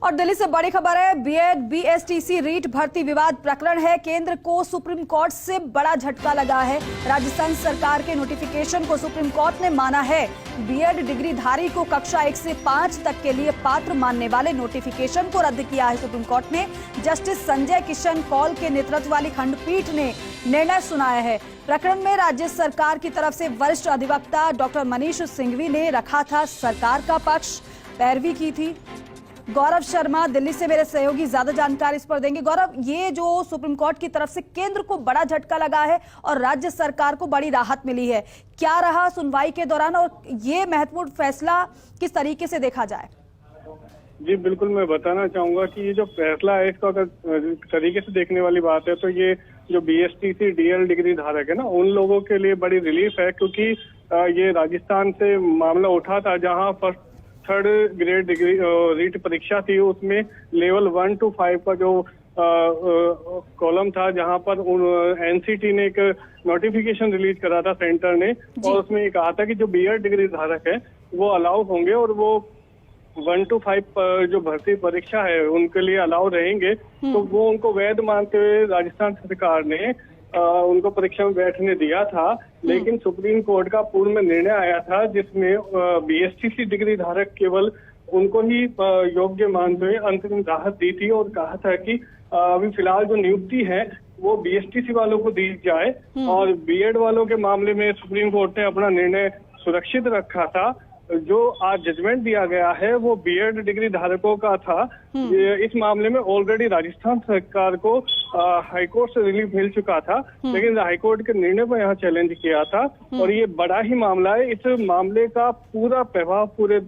और दिल्ली से बड़ी खबर है। बीएड बीएसटीसी रीट भर्ती विवाद प्रकरण है। केंद्र को सुप्रीम कोर्ट से बड़ा झटका लगा है। राजस्थान सरकार के नोटिफिकेशन को सुप्रीम कोर्ट ने माना है। बीएड डिग्रीधारी को कक्षा 1 से 5 तक के लिए पात्र मानने वाले नोटिफिकेशन को रद्द किया है सुप्रीम कोर्ट ने। जस्टिस संजय किशन कौल के नेतृत्व वाली खंडपीठ ने निर्णय सुनाया है। प्रकरण में राज्य सरकार की तरफ से वरिष्ठ अधिवक्ता डॉक्टर मनीष सिंघवी ने रखा था सरकार का पक्ष, पैरवी की थी। गौरव शर्मा दिल्ली से मेरे सहयोगी ज्यादा जानकारी इस पर देंगे। गौरव, ये जो सुप्रीम कोर्ट की तरफ से केंद्र को बड़ा झटका लगा है और राज्य सरकार को बड़ी राहत मिली है, क्या रहा सुनवाई के दौरान और ये महत्वपूर्ण फैसला किस तरीके से देखा जाए? जी बिल्कुल, मैं बताना चाहूंगा कि ये जो फैसला है इसको अगर तरीके से देखने वाली बात है तो ये जो बीएसटीसी डीएल डिग्री धारक है ना, उन लोगों के लिए बड़ी रिलीफ है, क्योंकि ये राजस्थान से मामला उठा था जहां first third grade degree REET परीक्षा थी, उसमें लेवल 1 to 5 का जो कॉलम था, जहां पर एनसीटी ने एक नोटिफिकेशन रिलीज करा था सेंटर ने, और उसमें ये कहा था कि जो बीएड डिग्री धारक है वो अलाउ होंगे और वो 1 to 5 जो भर्ती परीक्षा है उनके लिए अलाउ रहेंगे। तो वो उनको वैध मानते हुए राजस्थान सरकार ने उनको परीक्षा में बैठने दिया था। लेकिन सुप्रीम कोर्ट का पूर्व में निर्णय आया था जिसमें बीएसटीसी डिग्री धारक केवल उनको ही योग्य मानते हुए अंतरिम राहत दी थी और कहा था कि अभी फिलहाल जो नियुक्ति है वो बीएसटीसी वालों को दी जाए, और बीएड वालों के मामले में सुप्रीम कोर्ट ने अपना निर्णय सुरक्षित रखा था। जो आज जजमेंट दिया गया है वो बीएड डिग्री धारकों का था। इस मामले में ऑलरेडी राजस्थान सरकार को हाईकोर्ट से रिलीफ मिल चुका था, लेकिन हाईकोर्ट के निर्णय पर यहाँ चैलेंज किया था, और ये बड़ा ही मामला है। इस मामले का पूरा प्रभाव पूरे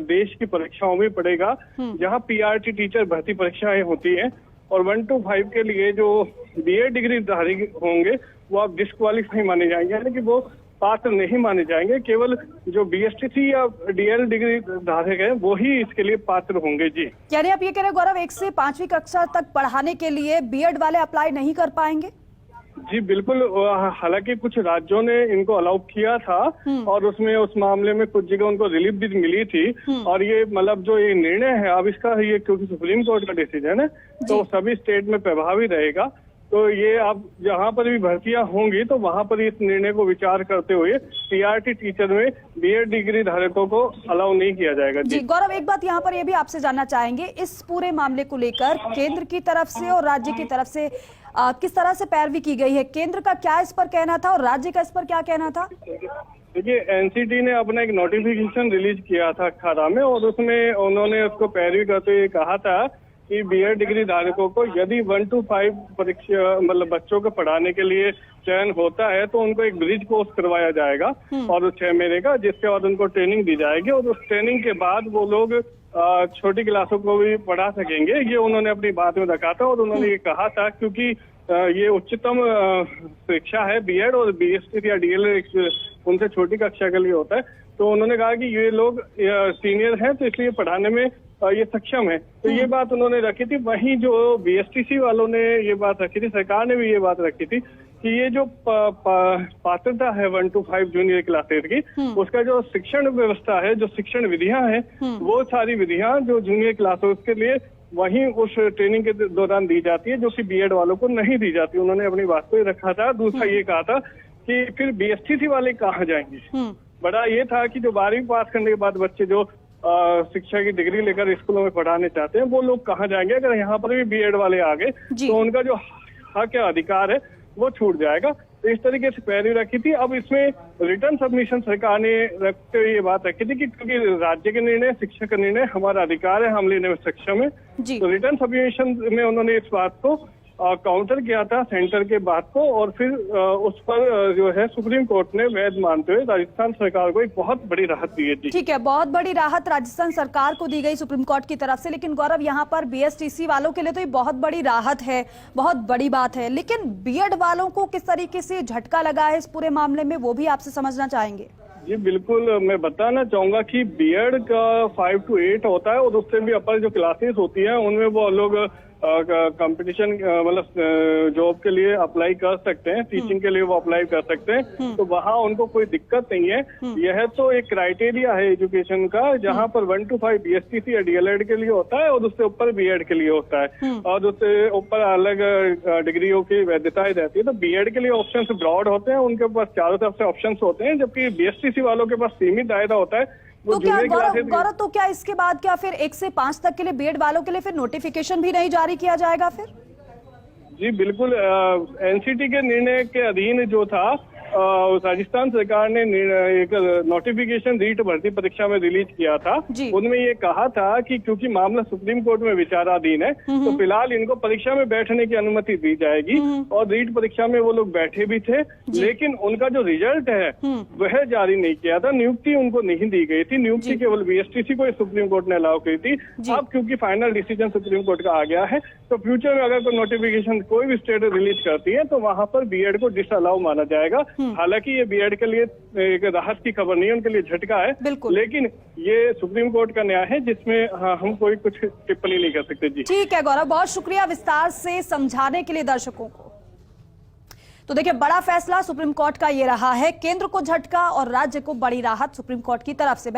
देश की परीक्षाओं में पड़ेगा, जहाँ पीआरटी टीचर भर्ती परीक्षाएं होती है, और 1 to 5 के लिए जो बीएड डिग्री धारी होंगे वो आप डिस्क्वालीफाई माने जाएंगे, यानी कि वो पात्र नहीं माने जाएंगे। केवल जो बीएसटीसी या डीएल डिग्री धारक है वो ही इसके लिए पात्र होंगे। जी, यानी आप ये कह रहे हैं गौरव, 1 से 5वीं कक्षा तक पढ़ाने के लिए बीएड वाले अप्लाई नहीं कर पाएंगे? जी बिल्कुल, हालांकि कुछ राज्यों ने इनको अलाउ किया था और उसमें उस मामले में कुछ जगह उनको रिलीफ भी मिली थी, और ये मतलब जो ये निर्णय है अब इसका, ये क्योंकि सुप्रीम कोर्ट का डिसीजन है तो सभी स्टेट में प्रभावी रहेगा। तो ये अब जहाँ पर भी भर्तियां होंगी तो वहाँ पर इस निर्णय को विचार करते हुए पीआरटी टीचर में बीएड डिग्री धारकों को अलाउ नहीं किया जाएगा। जी गौरव, एक बात यहाँ पर ये भी आपसे जानना चाहेंगे, इस पूरे मामले को लेकर केंद्र की तरफ से और राज्य की तरफ से किस तरह से पैरवी की गई है? केंद्र का क्या इस पर कहना था और राज्य का इस पर क्या कहना था? देखिए, एनसीटी ने अपना एक नोटिफिकेशन रिलीज किया था 18 में, और उसमें उन्होंने उसको पैरवी करते हुए कहा था कि बीएड डिग्री धारकों को यदि 1 to 5 परीक्षा मतलब बच्चों को पढ़ाने के लिए चयन होता है तो उनको एक ब्रिज कोर्स करवाया जाएगा और 6 महीने का, जिसके बाद उनको ट्रेनिंग दी जाएगी, और उस ट्रेनिंग के बाद वो लोग छोटी क्लासों को भी पढ़ा सकेंगे। ये उन्होंने अपनी बात में रखा था, और उन्होंने ये कहा था क्योंकि ये उच्चतम शिक्षा है बीएड, और बीएसटी या डीएल उनसे छोटी कक्षा के लिए होता है, तो उन्होंने कहा कि ये लोग सीनियर हैं तो इसलिए पढ़ाने में ये सक्षम है। तो ये बात उन्होंने रखी थी। वहीं जो बीएसटीसी वालों ने ये बात रखी थी, सरकार ने भी ये बात रखी थी कि ये जो पात्रता है 1 to 5 जूनियर क्लासेस की, उसका जो शिक्षण व्यवस्था है, जो शिक्षण विधियां हैं, वो सारी विधियां जो जूनियर क्लासेस के लिए वहीं उस ट्रेनिंग के दौरान दी जाती है, जो कि बीएड वालों को नहीं दी जाती। उन्होंने अपनी बात को रखा था। दूसरा ये कहा था कि फिर बीएसटीसी वाले कहाँ जाएंगे। बड़ा ये था कि जो 12वीं पास करने के बाद बच्चे जो शिक्षा की डिग्री लेकर स्कूलों में पढ़ाने चाहते हैं वो लोग कहाँ जाएंगे। अगर यहाँ पर भी बीएड वाले आ गए तो उनका जो हक या अधिकार है वो छूट जाएगा। तो इस तरीके से पैरवी रखी थी। अब इसमें रिटर्न सबमिशन सरकार ने रखते हुए ये बात रखी थी कि क्योंकि राज्य के निर्णय, शिक्षक का निर्णय हमारा अधिकार है, हम लेने में सक्षम है। तो रिटर्न सबमिशन में उन्होंने इस बात को काउंटर किया था, सेंटर के बात को, और फिर उस पर जो है सुप्रीम कोर्ट ने वैध मानते हुए राजस्थान सरकार को एक बहुत बड़ी राहत दी है। ठीक है, बहुत बड़ी राहत राजस्थान सरकार को दी गई सुप्रीम कोर्ट की तरफ से। लेकिन गौरव, यहाँ पर बीएसटीसी वालों के लिए तो ये बहुत बड़ी राहत है, बहुत बड़ी बात है, लेकिन बीएड वालों को किस तरीके से झटका लगा है इस पूरे मामले में, वो भी आपसे समझना चाहेंगे। जी बिल्कुल, मैं बताना चाहूंगा कि बीएड का 5 to 8 होता है, और उससे भी अपर जो क्लासेस होती हैं उनमें वो लोग कंपटीशन मतलब जॉब के लिए अप्लाई कर सकते हैं, टीचिंग के लिए वो अप्लाई कर सकते हैं, तो वहाँ उनको कोई दिक्कत नहीं है। यह तो एक क्राइटेरिया है एजुकेशन का, जहाँ पर 1 to 5 BSTC या DLED के लिए होता है और उससे ऊपर B.Ed के लिए होता है, और उससे ऊपर अलग डिग्रियों की वैधताएं रहती है। तो B.Ed के लिए ऑप्शंस ब्रॉड होते हैं, उनके पास चारों तरफ से ऑप्शंस होते हैं, जबकि BSTC वालों के पास सीमित दायरा होता है। तो क्या गौरव, तो क्या इसके बाद क्या फिर 1 से 5 तक के लिए B.Ed वालों के लिए फिर नोटिफिकेशन भी नहीं जारी किया जाएगा फिर? जी बिल्कुल, NCT के निर्णय के अधीन जो था, राजस्थान सरकार ने एक नोटिफिकेशन रीट भर्ती परीक्षा में रिलीज किया था। उनमें ये कहा था कि क्योंकि मामला सुप्रीम कोर्ट में विचाराधीन है, तो फिलहाल इनको परीक्षा में बैठने की अनुमति दी जाएगी, और रीट परीक्षा में वो लोग बैठे भी थे, लेकिन उनका जो रिजल्ट है वह जारी नहीं किया था। नियुक्ति उनको नहीं दी गई थी, नियुक्ति केवल BSTC को सुप्रीम कोर्ट ने अलाउ की थी। अब क्योंकि फाइनल डिसीजन सुप्रीम कोर्ट का आ गया है, तो फ्यूचर में अगर कोई नोटिफिकेशन कोई भी स्टेट रिलीज करती है तो वहां पर B.Ed को डिसअलाउ माना जाएगा। हालांकि ये B.Ed के लिए एक राहत की खबर नहीं है, उनके लिए झटका है, लेकिन ये सुप्रीम कोर्ट का न्याय है, जिसमें हम कोई कुछ टिप्पणी नहीं कर सकते। जी ठीक है गौरव, बहुत शुक्रिया विस्तार से समझाने के लिए दर्शकों को। तो देखिए, बड़ा फैसला सुप्रीम कोर्ट का ये रहा है, केंद्र को झटका और राज्य को बड़ी राहत सुप्रीम कोर्ट की तरफ से।